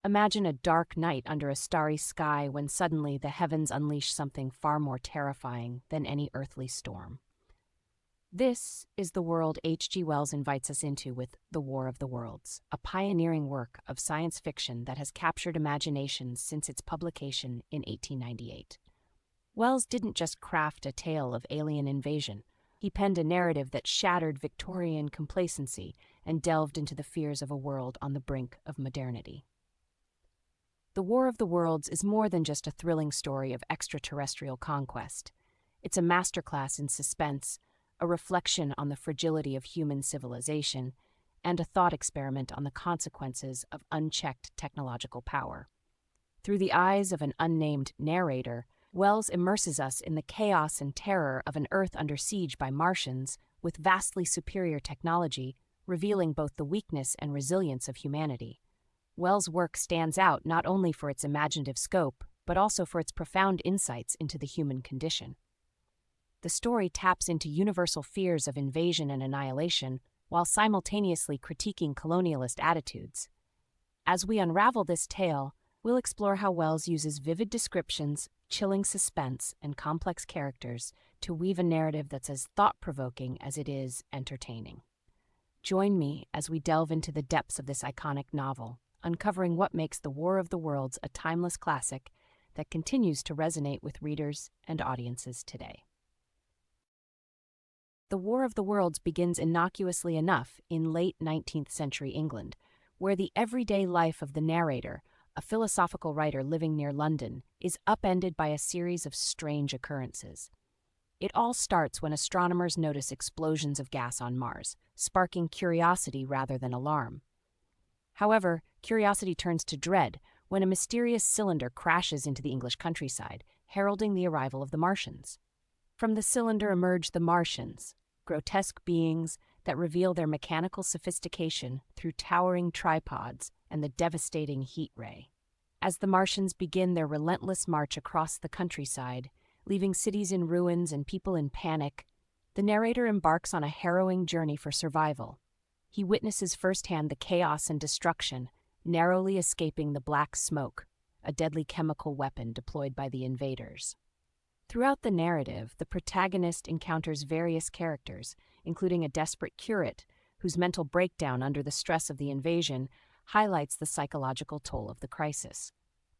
Imagine a dark night under a starry sky when suddenly the heavens unleash something far more terrifying than any earthly storm. This is the world H.G. Wells invites us into with The War of the Worlds, a pioneering work of science fiction that has captured imaginations since its publication in 1898. Wells didn't just craft a tale of alien invasion. He penned a narrative that shattered Victorian complacency and delved into the fears of a world on the brink of modernity. The War of the Worlds is more than just a thrilling story of extraterrestrial conquest. It's a masterclass in suspense, a reflection on the fragility of human civilization, and a thought experiment on the consequences of unchecked technological power. Through the eyes of an unnamed narrator, Wells immerses us in the chaos and terror of an Earth under siege by Martians with vastly superior technology, revealing both the weakness and resilience of humanity. Wells' work stands out not only for its imaginative scope, but also for its profound insights into the human condition. The story taps into universal fears of invasion and annihilation while simultaneously critiquing colonialist attitudes. As we unravel this tale, we'll explore how Wells uses vivid descriptions, chilling suspense, and complex characters to weave a narrative that's as thought-provoking as it is entertaining. Join me as we delve into the depths of this iconic novel, uncovering what makes The War of the Worlds a timeless classic that continues to resonate with readers and audiences today. The War of the Worlds begins innocuously enough in late 19th century England, where the everyday life of the narrator, a philosophical writer living near London, is upended by a series of strange occurrences. It all starts when astronomers notice explosions of gas on Mars, sparking curiosity rather than alarm. However, curiosity turns to dread when a mysterious cylinder crashes into the English countryside, heralding the arrival of the Martians. From the cylinder emerge the Martians, grotesque beings that reveal their mechanical sophistication through towering tripods and the devastating heat ray. As the Martians begin their relentless march across the countryside, leaving cities in ruins and people in panic, the narrator embarks on a harrowing journey for survival. He witnesses firsthand the chaos and destruction, narrowly escaping the black smoke, a deadly chemical weapon deployed by the invaders. Throughout the narrative, the protagonist encounters various characters, including a desperate curate whose mental breakdown under the stress of the invasion highlights the psychological toll of the crisis.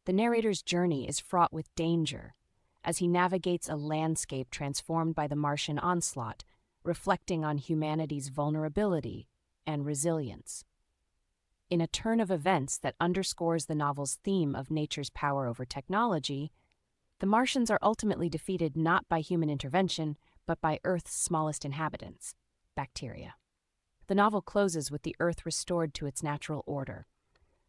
The narrator's journey is fraught with danger as he navigates a landscape transformed by the Martian onslaught, reflecting on humanity's vulnerability and resilience. In a turn of events that underscores the novel's theme of nature's power over technology, the Martians are ultimately defeated not by human intervention, but by Earth's smallest inhabitants, bacteria. The novel closes with the Earth restored to its natural order,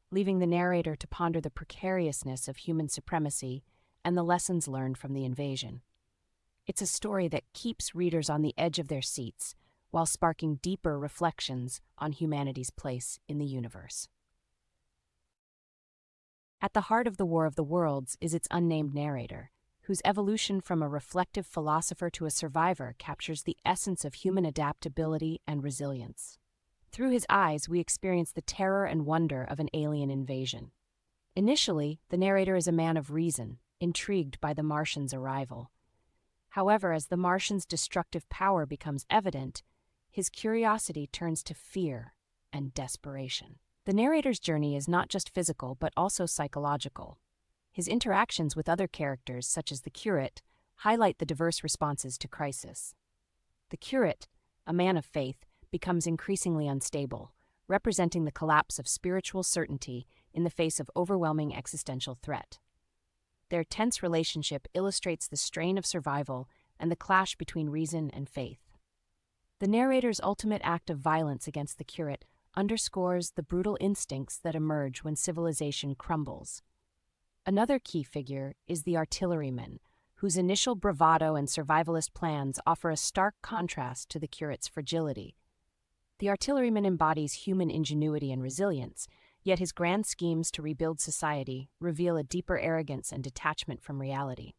leaving the narrator to ponder the precariousness of human supremacy and the lessons learned from the invasion. It's a story that keeps readers on the edge of their seats while sparking deeper reflections on humanity's place in the universe. At the heart of The War of the Worlds is its unnamed narrator, whose evolution from a reflective philosopher to a survivor captures the essence of human adaptability and resilience. Through his eyes, we experience the terror and wonder of an alien invasion. Initially, the narrator is a man of reason, intrigued by the Martians' arrival. However, as the Martians' destructive power becomes evident, his curiosity turns to fear and desperation. The narrator's journey is not just physical, but also psychological. His interactions with other characters, such as the curate, highlight the diverse responses to crisis. The curate, a man of faith, becomes increasingly unstable, representing the collapse of spiritual certainty in the face of overwhelming existential threat. Their tense relationship illustrates the strain of survival and the clash between reason and faith. The narrator's ultimate act of violence against the curate underscores the brutal instincts that emerge when civilization crumbles. Another key figure is the artilleryman, whose initial bravado and survivalist plans offer a stark contrast to the curate's fragility. The artilleryman embodies human ingenuity and resilience, yet his grand schemes to rebuild society reveal a deeper arrogance and detachment from reality.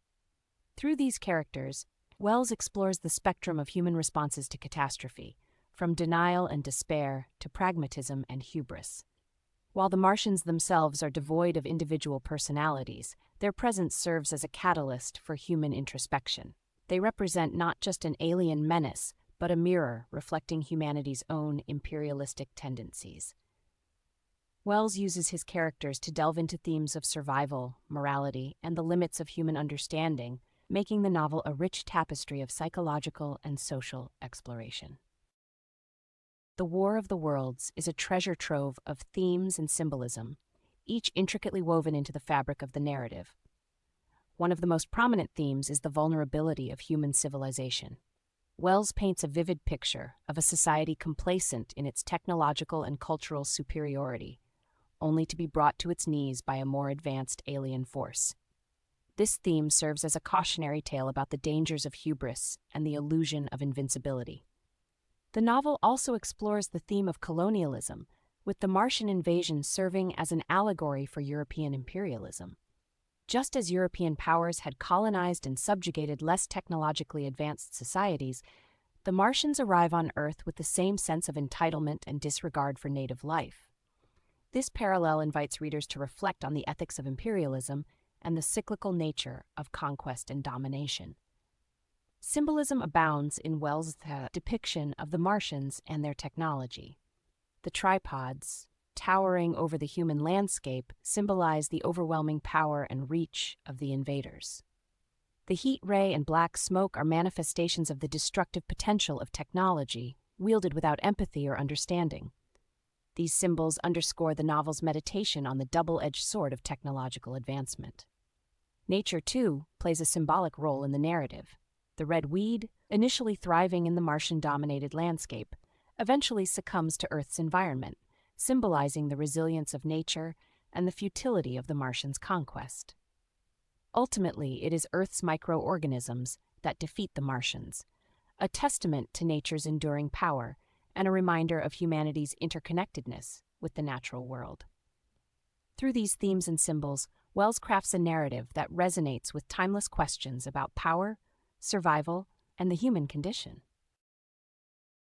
Through these characters, Wells explores the spectrum of human responses to catastrophe, from denial and despair to pragmatism and hubris. While the Martians themselves are devoid of individual personalities, their presence serves as a catalyst for human introspection. They represent not just an alien menace, but a mirror reflecting humanity's own imperialistic tendencies. Wells uses his characters to delve into themes of survival, morality, and the limits of human understanding, making the novel a rich tapestry of psychological and social exploration. The War of the Worlds is a treasure trove of themes and symbolism, each intricately woven into the fabric of the narrative. One of the most prominent themes is the vulnerability of human civilization. Wells paints a vivid picture of a society complacent in its technological and cultural superiority, only to be brought to its knees by a more advanced alien force. This theme serves as a cautionary tale about the dangers of hubris and the illusion of invincibility. The novel also explores the theme of colonialism, with the Martian invasion serving as an allegory for European imperialism. Just as European powers had colonized and subjugated less technologically advanced societies, the Martians arrive on Earth with the same sense of entitlement and disregard for native life. This parallel invites readers to reflect on the ethics of imperialism and the cyclical nature of conquest and domination. Symbolism abounds in Wells' depiction of the Martians and their technology. The tripods, towering over the human landscape, symbolize the overwhelming power and reach of the invaders. The heat ray and black smoke are manifestations of the destructive potential of technology, wielded without empathy or understanding. These symbols underscore the novel's meditation on the double-edged sword of technological advancement. Nature, too, plays a symbolic role in the narrative. The red weed, initially thriving in the Martian-dominated landscape, eventually succumbs to Earth's environment, symbolizing the resilience of nature and the futility of the Martians' conquest. Ultimately, it is Earth's microorganisms that defeat the Martians, a testament to nature's enduring power and a reminder of humanity's interconnectedness with the natural world. Through these themes and symbols, Wells crafts a narrative that resonates with timeless questions about power, survival, and the human condition.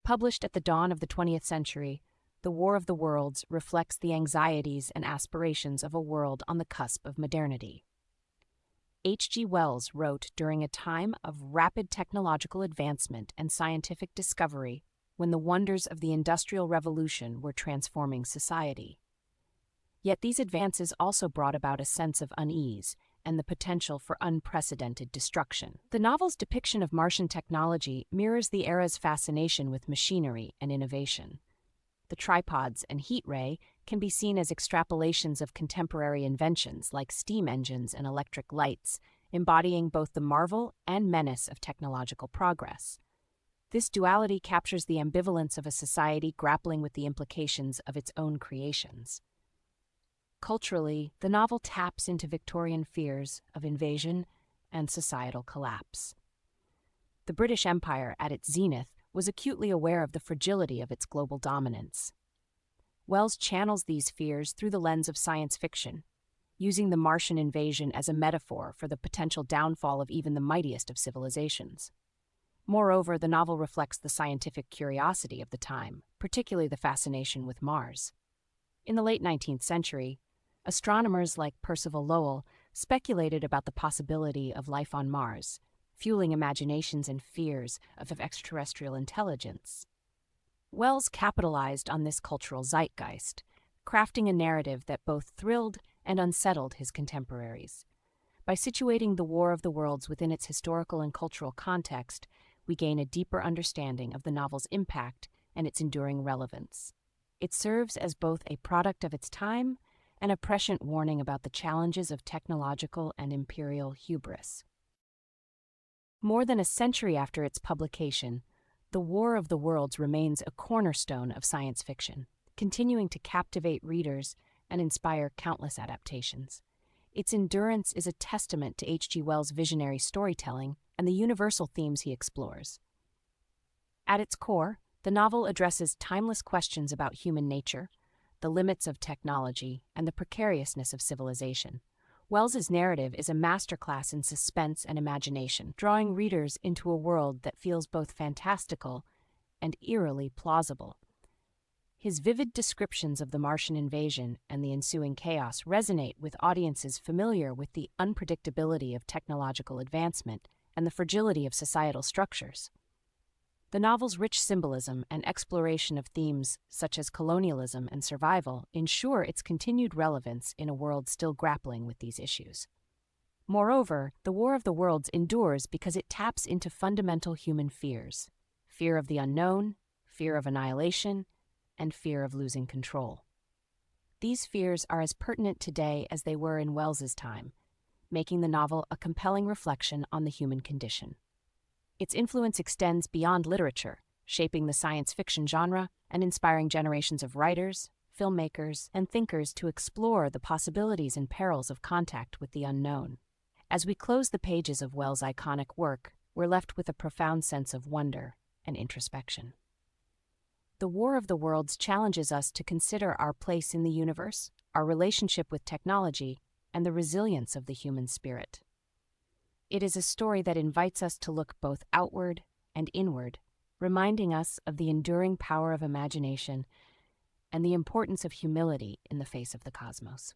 Published at the dawn of the 20th century, The War of the Worlds reflects the anxieties and aspirations of a world on the cusp of modernity. H.G. Wells wrote during a time of rapid technological advancement and scientific discovery when the wonders of the Industrial Revolution were transforming society. Yet these advances also brought about a sense of unease and the potential for unprecedented destruction. The novel's depiction of Martian technology mirrors the era's fascination with machinery and innovation. The tripods and heat ray can be seen as extrapolations of contemporary inventions like steam engines and electric lights, embodying both the marvel and menace of technological progress. This duality captures the ambivalence of a society grappling with the implications of its own creations. Culturally, the novel taps into Victorian fears of invasion and societal collapse. The British Empire, at its zenith, was acutely aware of the fragility of its global dominance. Wells channels these fears through the lens of science fiction, using the Martian invasion as a metaphor for the potential downfall of even the mightiest of civilizations. Moreover, the novel reflects the scientific curiosity of the time, particularly the fascination with Mars. In the late 19th century, astronomers like Percival Lowell speculated about the possibility of life on Mars, fueling imaginations and fears of extraterrestrial intelligence. Wells capitalized on this cultural zeitgeist, crafting a narrative that both thrilled and unsettled his contemporaries. By situating the War of the Worlds within its historical and cultural context, we gain a deeper understanding of the novel's impact and its enduring relevance. It serves as both a product of its time and a prescient warning about the challenges of technological and imperial hubris. More than a century after its publication, The War of the Worlds remains a cornerstone of science fiction, continuing to captivate readers and inspire countless adaptations. Its endurance is a testament to H.G. Wells' visionary storytelling and the universal themes he explores. At its core, the novel addresses timeless questions about human nature, the limits of technology, and the precariousness of civilization. Wells's narrative is a masterclass in suspense and imagination, drawing readers into a world that feels both fantastical and eerily plausible. His vivid descriptions of the Martian invasion and the ensuing chaos resonate with audiences familiar with the unpredictability of technological advancement and the fragility of societal structures. The novel's rich symbolism and exploration of themes such as colonialism and survival ensure its continued relevance in a world still grappling with these issues. Moreover, The War of the Worlds endures because it taps into fundamental human fears: fear of the unknown, fear of annihilation, and fear of losing control. These fears are as pertinent today as they were in Wells's time, making the novel a compelling reflection on the human condition. Its influence extends beyond literature, shaping the science fiction genre and inspiring generations of writers, filmmakers, and thinkers to explore the possibilities and perils of contact with the unknown. As we close the pages of Wells' iconic work, we're left with a profound sense of wonder and introspection. The War of the Worlds challenges us to consider our place in the universe, our relationship with technology, and the resilience of the human spirit. It is a story that invites us to look both outward and inward, reminding us of the enduring power of imagination and the importance of humility in the face of the cosmos.